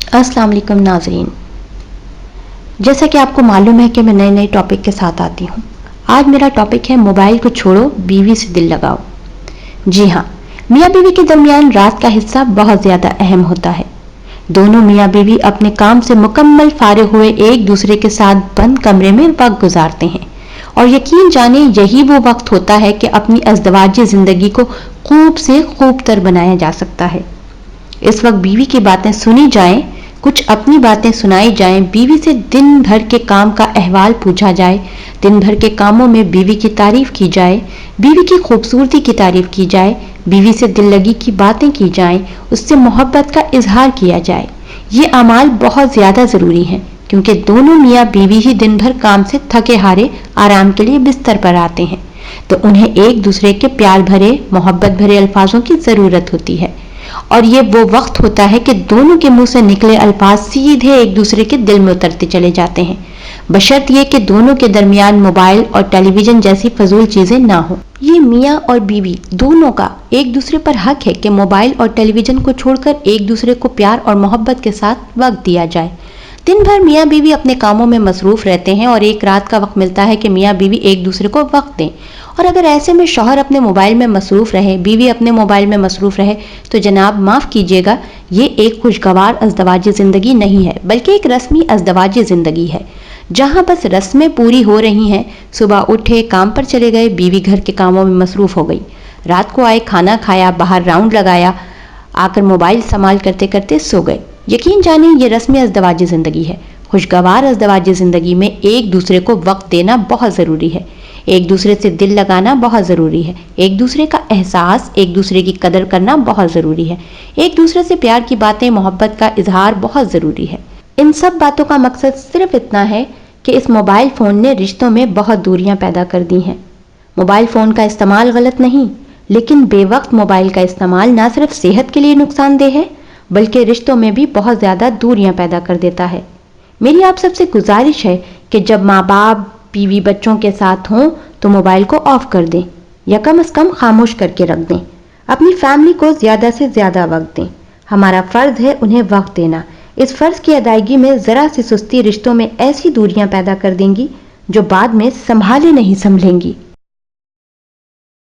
अस्सलाम वालेकुम नाज़रीन। जैसा कि आपको मालूम है कि मैं नए नए टॉपिक के साथ आती हूँ। आज मेरा टॉपिक है मोबाइल को छोड़ो, बीवी से दिल लगाओ। जी हाँ, मियाँ बीवी के दरमियान रात का हिस्सा बहुत ज़्यादा अहम होता है। दोनों मियाँ बीवी अपने काम से मुकम्मल फारिग हुए एक दूसरे के साथ बंद कमरे में वक्त गुजारते हैं और यकीन जाने यही वो वक्त होता है कि अपनी अज़दवाजी ज़िंदगी को खूब से खूब तर बनाया जा सकता है। इस वक्त बीवी की बातें सुनी जाएं, कुछ अपनी बातें सुनाई जाएं, बीवी से दिन भर के काम का अहवाल पूछा जाए, दिन भर के कामों में बीवी की तारीफ की जाए, बीवी की खूबसूरती की तारीफ की जाए, बीवी से दिल लगी की बातें की जाएं, उससे मोहब्बत का इजहार किया जाए। ये अमाल बहुत ज़्यादा ज़रूरी हैं क्योंकि दोनों मियाँ बीवी ही दिन भर काम से थके हारे आराम के लिए बिस्तर पर आते हैं, तो उन्हें एक दूसरे के प्यार भरे मोहब्बत भरे अल्फाजों की ज़रूरत होती है। और ये वो वक्त होता है कि दोनों के मुंह से निकले अल्फाज सीधे एक दूसरे के दिल में उतरते चले जाते हैं, बशर्त ये कि दोनों के दरमियान मोबाइल और टेलीविजन जैसी फजूल चीजें ना हो। ये मियाँ और बीवी दोनों का एक दूसरे पर हक है कि मोबाइल और टेलीविजन को छोड़कर एक दूसरे को प्यार और मोहब्बत के साथ वक्त दिया जाए। दिन भर मियाँ बीवी अपने कामों में मसरूफ रहते हैं और एक रात का वक्त मिलता है कि मियाँ बीवी एक दूसरे को वक्त दें। और अगर ऐसे में शौहर अपने मोबाइल में मसरूफ रहे, बीवी अपने मोबाइल में मसरूफ रहे, तो जनाब माफ़ कीजिएगा, ये एक खुशगवार अज़दवाजी ज़िंदगी नहीं है, बल्कि एक रस्मी अज़दवाजी ज़िंदगी है जहाँ बस रस्में पूरी हो रही हैं। सुबह उठे, काम पर चले गए, बीवी घर के कामों में मसरूफ हो गई, रात को आए, खाना खाया, बाहर राउंड लगाया, आकर मोबाइल इस्तेमाल करते करते सो गए। यकीन जानिए ये रस्मी अज़दवाजी ज़िंदगी है। खुशगवार अज़दवाजी ज़िंदगी में एक दूसरे को वक्त देना बहुत ज़रूरी है, एक दूसरे से दिल लगाना बहुत ज़रूरी है, एक दूसरे का एहसास, एक दूसरे की कदर करना बहुत ज़रूरी है, एक दूसरे से प्यार की बातें, मोहब्बत का इजहार बहुत ज़रूरी है। इन सब बातों का मकसद सिर्फ इतना है कि इस मोबाइल फ़ोन ने रिश्तों में बहुत दूरियां पैदा कर दी हैं। मोबाइल फ़ोन का इस्तेमाल गलत नहीं, लेकिन बेवक्त मोबाइल का इस्तेमाल ना सिर्फ सेहत के लिए नुकसानदेह है, बल्कि रिश्तों में भी बहुत ज़्यादा दूरियां पैदा कर देता है। मेरी आप सबसे गुजारिश है कि जब माँ बाप बीवी बच्चों के साथ हों तो मोबाइल को ऑफ कर दें या कम से कम खामोश करके रख दें। अपनी फैमिली को ज़्यादा से ज़्यादा वक्त दें। हमारा फ़र्ज़ है उन्हें वक्त देना। इस फ़र्ज़ की अदायगी में ज़रा सी सुस्ती रिश्तों में ऐसी दूरियां पैदा कर देंगी जो बाद में संभाले नहीं संभलेंगी।